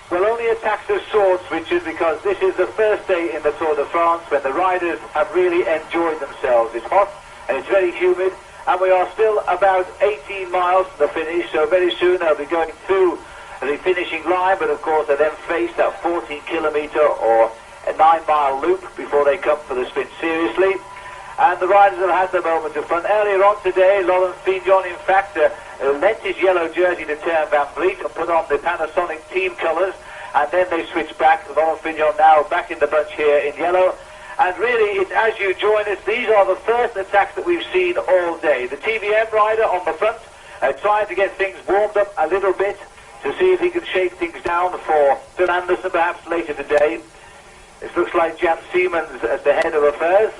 Well, only attacks of sorts, Richard, because this is the first day in the Tour de France when the riders have really enjoyed themselves. It's hot and it's very humid, and we are still about 18 miles from the finish, so very soon they'll be going through the finishing line, but of course they then face that 14-kilometre or a 9-mile loop before they come for the sprint seriously. And the riders have had the moment of fun. Earlier on today, Laurent Fignon, in fact, lent his yellow jersey to Ter Van Vliet and put on the Panasonic team colours, and then they switched back. Laurent Fignon now back in the bunch here in yellow. And really, it's as you join us, these are the first attacks that we've seen all day. The TVM rider on the front trying to get things warmed up a little bit to see if he can shake things down for Phil Anderson perhaps later today. It looks like Jan Siemens at the head of affairs.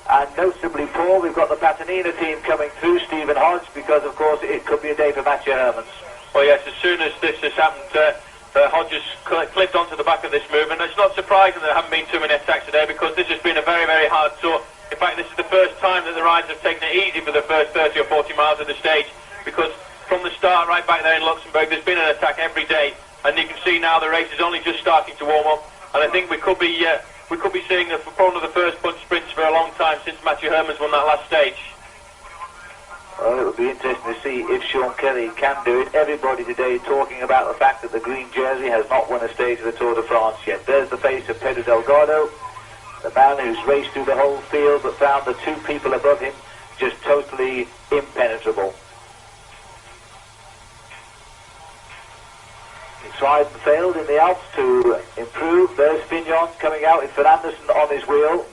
And noticeably, Paul, we've got the Patanina team coming through, Stephen Hodge, because, of course, it could be a day for Mathieu Hermans. Well, yes, as soon as this has happened, Hodge has clipped onto the back of this movement. It's not surprising there haven't been too many attacks today, because this has been a very, very hard tour. In fact, this is the first time that the riders have taken it easy for the first 30 or 40 miles of the stage, because from the start, right back there in Luxembourg, there's been an attack every day, and you can see now the race is only just starting to warm up, and I think we could be seeing one of the first bunch sprints for a long time since Mathieu Hermans won that last stage. Well, it would be interesting to see if Sean Kelly can do it. Everybody today talking about the fact that the green jersey has not won a stage of the Tour de France yet. There's the face of Pedro Delgado, the man who's raced through the whole field but found the two people above him just totally impenetrable. He tried and failed in the Alps to improve. There's Fignon coming out with Phil Anderson on his wheel.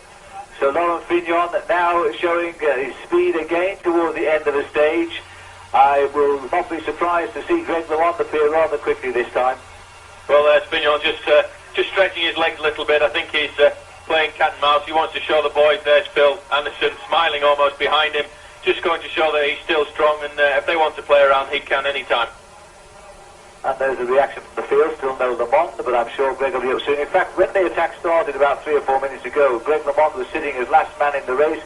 So Laurent Fignon now showing his speed again towards the end of the stage. I will not be surprised to see Greg LeMond appear rather quickly this time. Well, there's Fignon just stretching his legs a little bit. I think he's playing cat and mouse. He wants to show the boys. There's Phil Anderson smiling almost behind him, just going to show that he's still strong, and if they want to play around, he can anytime. And there's a reaction from the field, still no LeMond, but I'm sure Greg will be up soon. In fact, when the attack started about 3 or 4 minutes ago, Greg LeMond was sitting as last man in the race,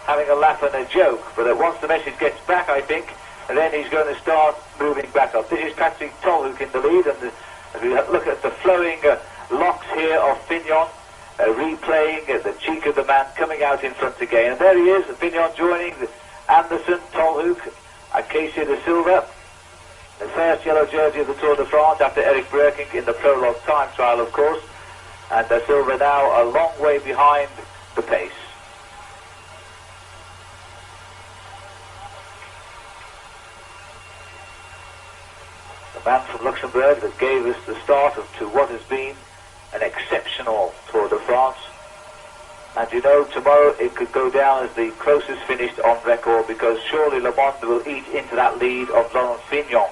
having a laugh and a joke. But once the message gets back, I think, then he's going to start moving back up. This is Patrick Tolhoek in the lead, and as we look at the flowing locks here of Fignon, replaying the cheek of the man coming out in front again. And there he is, Fignon joining Anderson, Tolhoek, Acacia de Silva. The first yellow jersey of the Tour de France after Eric Breukink in the prologue time trial, of course. And Da Silva now a long way behind the pace. The man from Luxembourg that gave us the start to what has been an exceptional Tour de France. And you know, tomorrow it could go down as the closest finish on record, because surely LeMond will eat into that lead of Laurent Fignon.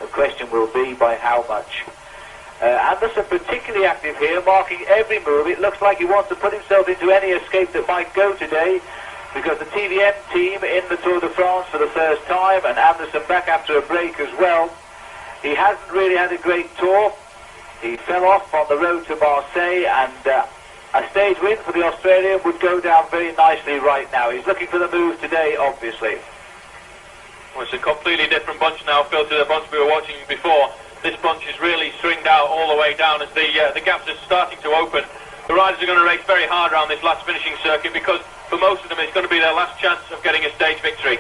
The question will be by how much. Anderson particularly active here, marking every move. It looks like he wants to put himself into any escape that might go today, because the TVM team in the Tour de France for the first time, and Anderson back after a break as well. He hasn't really had a great tour. He fell off on the road to Marseille, and a stage win for the Australian would go down very nicely right now. He's looking for the move today, obviously. Well, it's a completely different bunch now, Phil, to the bunch we were watching before. This bunch is really stringed out all the way down as the gaps are starting to open. The riders are going to race very hard around this last finishing circuit, because for most of them it's going to be their last chance of getting a stage victory.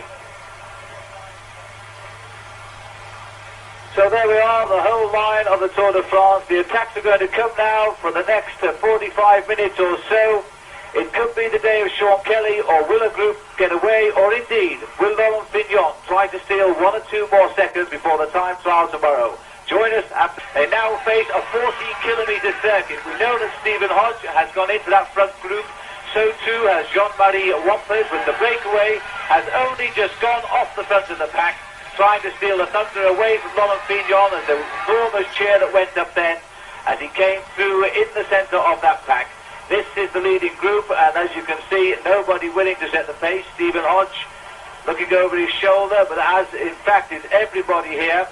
So there we are, the whole line of the Tour de France. The attacks are going to come now for the next 45 minutes or so. It could be the day of Sean Kelly, or will a group get away, or indeed, will Laurent Fignon try to steal 1 or 2 more seconds before the time trial tomorrow? Join us after they now face a 14-kilometre circuit. We know that Stephen Hodge has gone into that front group, so too has Jean-Marie Wampers, but the breakaway has only just gone off the front of the pack, trying to steal the thunder away from Laurent Fignon, and the enormous cheer that went up then as he came through in the centre of that pack. This is the leading group, and as you can see, nobody willing to set the pace. Stephen Hodge looking over his shoulder, but as in fact is everybody here.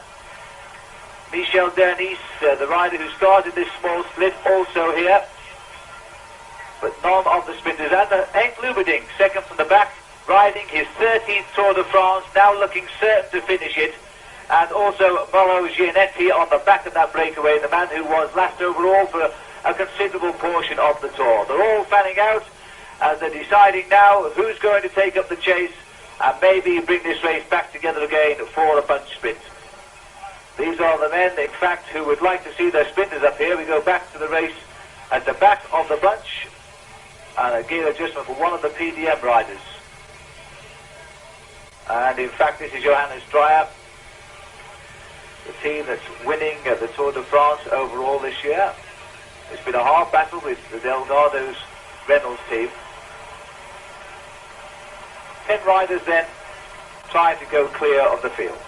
Michel Dernisse, the rider who started this small split, also here. But none of the sprinters. And Henk Lubeding, second from the back, riding his 13th Tour de France, now looking certain to finish it. and also Mauro Gianetti on the back of that breakaway, the man who was last overall for a considerable portion of the tour. They're all fanning out as they're deciding now who's going to take up the chase and maybe bring this race back together again for a bunch sprint. These are the men, in fact, who would like to see their sprinters up here. We go back to the race at the back of the bunch, and a gear adjustment for one of the PDM riders. And in fact, this is Johannes Dreyer, the team that's winning the Tour de France overall this year. It's been a hard battle with the Delgado's Reynolds team. 10 riders then trying to go clear of the field.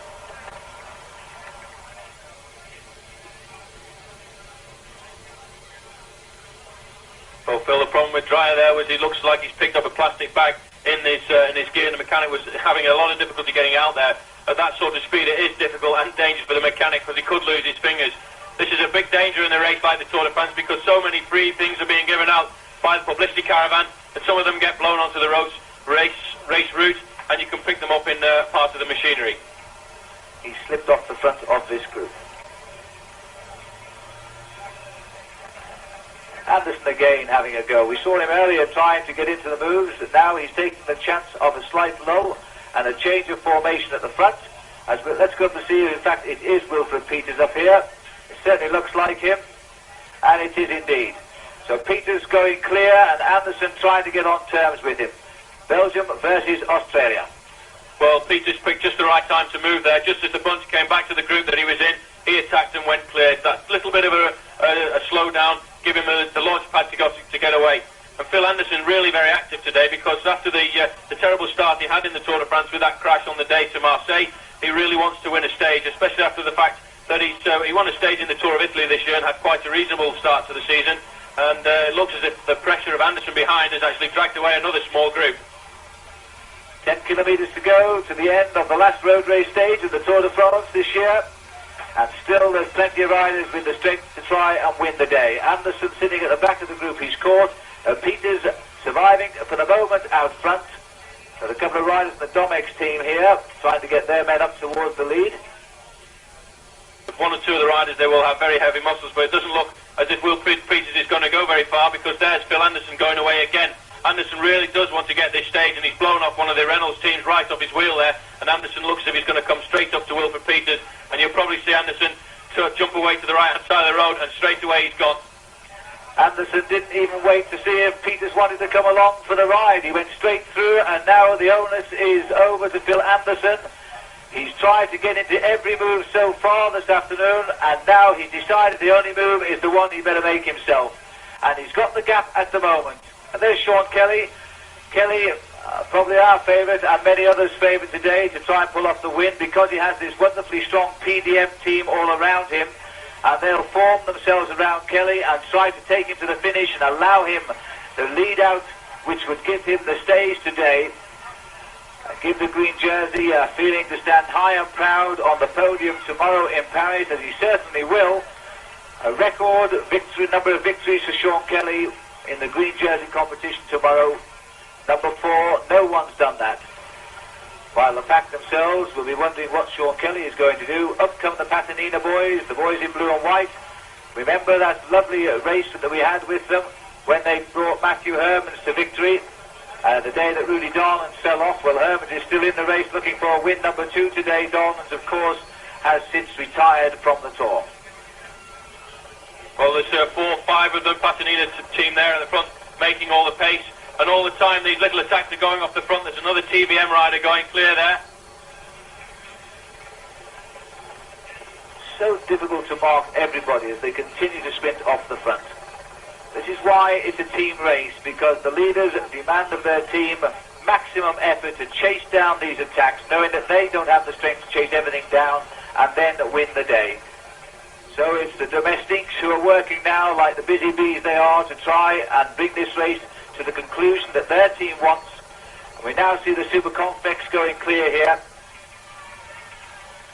Well, Phil, the problem with Dreyer there was he looks like he's picked up a plastic bag in his gear, and the mechanic was having a lot of difficulty getting out there. At that sort of speed, it is difficult and dangerous for the mechanic because he could lose his fingers. This is a big danger in a race like the Tour de France because so many free things are being given out by the publicity caravan, and some of them get blown onto the race route, and you can pick them up in part of the machinery. He slipped off the front of this group. Anderson again having a go. We saw him earlier trying to get into the moves, and now he's taking the chance of a slight lull and a change of formation at the front. Let's go up to see if in fact it is Wilfred Peters up here. It certainly looks like him, and it is indeed. So Peters going clear and Anderson trying to get on terms with him. Belgium versus Australia. Well, Peters picked just the right time to move there. Just as the bunch came back to the group that he was in, he attacked and went clear. That little bit of a slowdown, give him the launch pad to get away. And Phil Anderson really very active today because after the terrible start he had in the Tour de France with that crash on the day to Marseille, he really wants to win a stage, especially after the fact that he won a stage in the Tour of Italy this year and had quite a reasonable start to the season. And it looks as if the pressure of Anderson behind has actually dragged away another small group. 10 kilometres to go to the end of the last road race stage of the Tour de France this year. And still there's plenty of riders with the strength to try and win the day. Anderson sitting at the back of the group he's caught. Peters surviving for the moment out front. There's a couple of riders in the Domex team here trying to get their men up towards the lead. One or two of the riders, they will have very heavy muscles, but it doesn't look as if Wilfred Peters is going to go very far because there's Phil Anderson going away again. Anderson really does want to get this stage, and he's blown off one of the Reynolds teams right off his wheel there, and Anderson looks as if he's going to come straight up to Wilfred Peters, and you'll probably see Anderson jump away to the right-hand side of the road, and straight away he's gone. Anderson didn't even wait to see if Peters wanted to come along for the ride. He went straight through, and now the onus is over to Phil Anderson. He's tried to get into every move so far this afternoon, and now he's decided the only move is the one he better make himself. And he's got the gap at the moment. And there's Sean Kelly. Kelly, probably our favourite and many others' favourite today to try and pull off the win because he has this wonderfully strong PDM team all around him. And they'll form themselves around Kelly and try to take him to the finish and allow him the lead out, which would give him the stage today. Give the green jersey a feeling to stand high and proud on the podium tomorrow in Paris, as he certainly will. A record number of victories for Sean Kelly in the green jersey competition tomorrow. Number 4, no one's done that. While the pack themselves will be wondering what Sean Kelly is going to do. Up come the Patanina boys, the boys in blue and white. Remember that lovely race that we had with them when they brought Matthew Hermans to victory. The day that Rudy Darlans fell off. Well, Hermans is still in the race looking for win number 2 today. Darlans, of course, has since retired from the Tour. Well, there's 4 or 5 of them, Patanina team there at the front, making all the pace. And all the time these little attacks are going off the front. There's another TVM rider going clear there. So difficult to mark everybody as they continue to sprint off the front. This is why it's a team race, because the leaders demand of their team maximum effort to chase down these attacks, knowing that they don't have the strength to chase everything down and then win the day. So it's the domestics who are working now like the busy bees they are to try and bring this race to the conclusion that their team wants. And we now see the Super Convex going clear here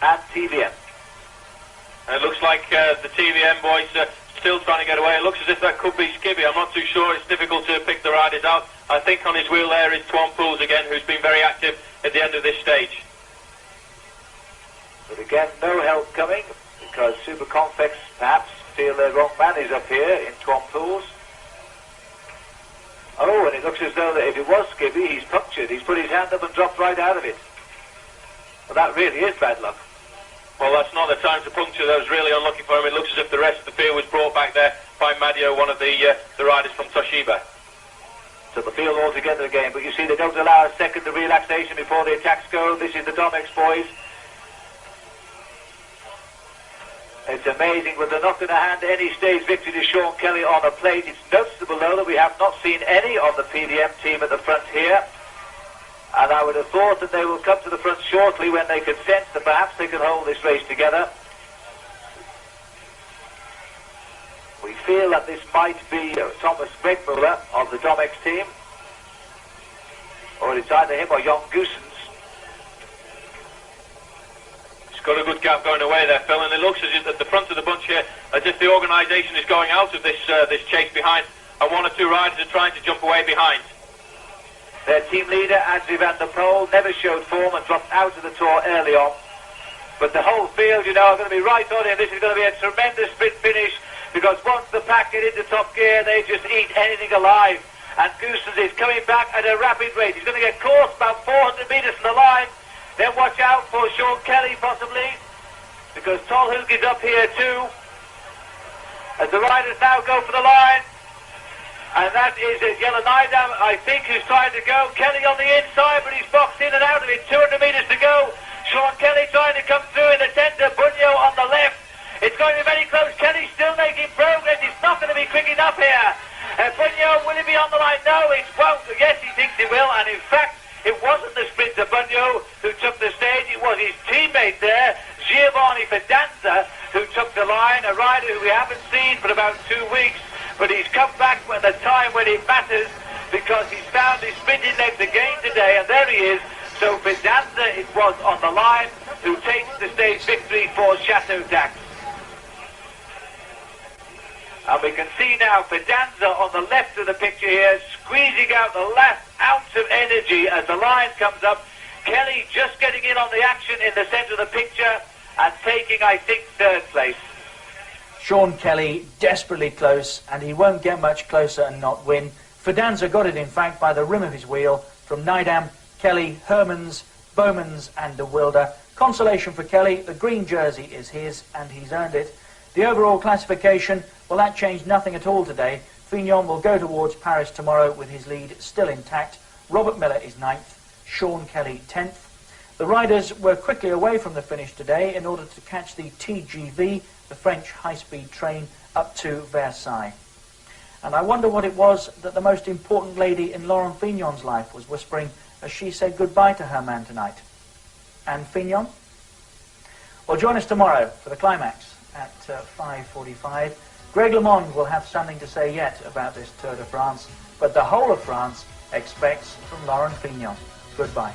and TVM. And it looks like the TVM boys still trying to get away. It looks as if that could be Skibby. I'm not too sure. It's difficult to pick the riders out. I think on his wheel there is Twan Pools again, who's been very active at the end of this stage. But again, no help coming, because Super Confex perhaps feel their wrong man is up here in Twompools. Oh, and it looks as though that if it was Skippy, he's punctured. He's put his hand up and dropped right out of it. Well, that really is bad luck. Well, that's not the time to puncture. That was really unlucky for him. It looks as if the rest of the field was brought back there by Madio, one of the riders from Toshiba. So the field all together again, but you see they don't allow a second of relaxation before the attacks go. This is the Domex boys. It's amazing, but they're not going to hand any stage victory to Sean Kelly on a plate. It's noticeable, though, that we have not seen any of the PDM team at the front here. And I would have thought that they will come to the front shortly when they can sense that perhaps they can hold this race together. We feel that this might be Thomas Wegmuller of the Domex team. Or it's either him or Jon Goossens. Got a good gap going away there, Phil, and it looks as if at the front of the bunch here, as if the organisation is going out of this chase behind, and one or two riders are trying to jump away behind. Their team leader, Andrew van der Poel, never showed form and dropped out of the Tour early on. But the whole field, you know, are going to be right on him. This is going to be a tremendous sprint finish, because once the pack get into top gear, they just eat anything alive. And Goossens is coming back at a rapid rate. He's going to get caught about 400 metres from the line. Then watch out for Sean Kelly, possibly, because Tolhoek is up here too. As the riders now go for the line, and that is Jelle Nijdam, I think, who's trying to go. Kelly on the inside, but he's boxed in and out of it. 200 metres to go. Sean Kelly trying to come through in the centre. Bunyo on the left. It's going to be very close. Kelly's still making progress. It's not going to be quick enough here. Bunyo, will he be on the line? No, it won't. Yes, he thinks he will, and in fact, it wasn't the sprinter Bunyo who took the stage, it was his teammate there, Giovanni Fidanza, who took the line, a rider who we haven't seen for about 2 weeks, but he's come back at the time when it matters, because he's found his sprinting legs again today, and there he is. So Fidanza, it was on the line, who takes the stage victory for Chateau Dax. And we can see now Fidanza on the left of the picture here, squeezing out the last ounce of energy as the line comes up. Kelly just getting in on the action in the centre of the picture and taking, I think, third place. Sean Kelly desperately close, and he won't get much closer and not win. Fidanza got it, in fact, by the rim of his wheel from Nijdam, Kelly, Hermans, Bowmans and de Wilde. Consolation for Kelly, the green jersey is his and he's earned it. The overall classification, well, that changed nothing at all today. Fignon will go towards Paris tomorrow with his lead still intact. Robert Miller is 9th, Sean Kelly 10th. The riders were quickly away from the finish today in order to catch the TGV, the French high-speed train, up to Versailles. And I wonder what it was that the most important lady in Laurent Fignon's life was whispering as she said goodbye to her man tonight. And Fignon? Well, join us tomorrow for the climax at 5:45. Greg LeMond will have something to say yet about this Tour de France, but the whole of France expects from Laurent Fignon. Goodbye.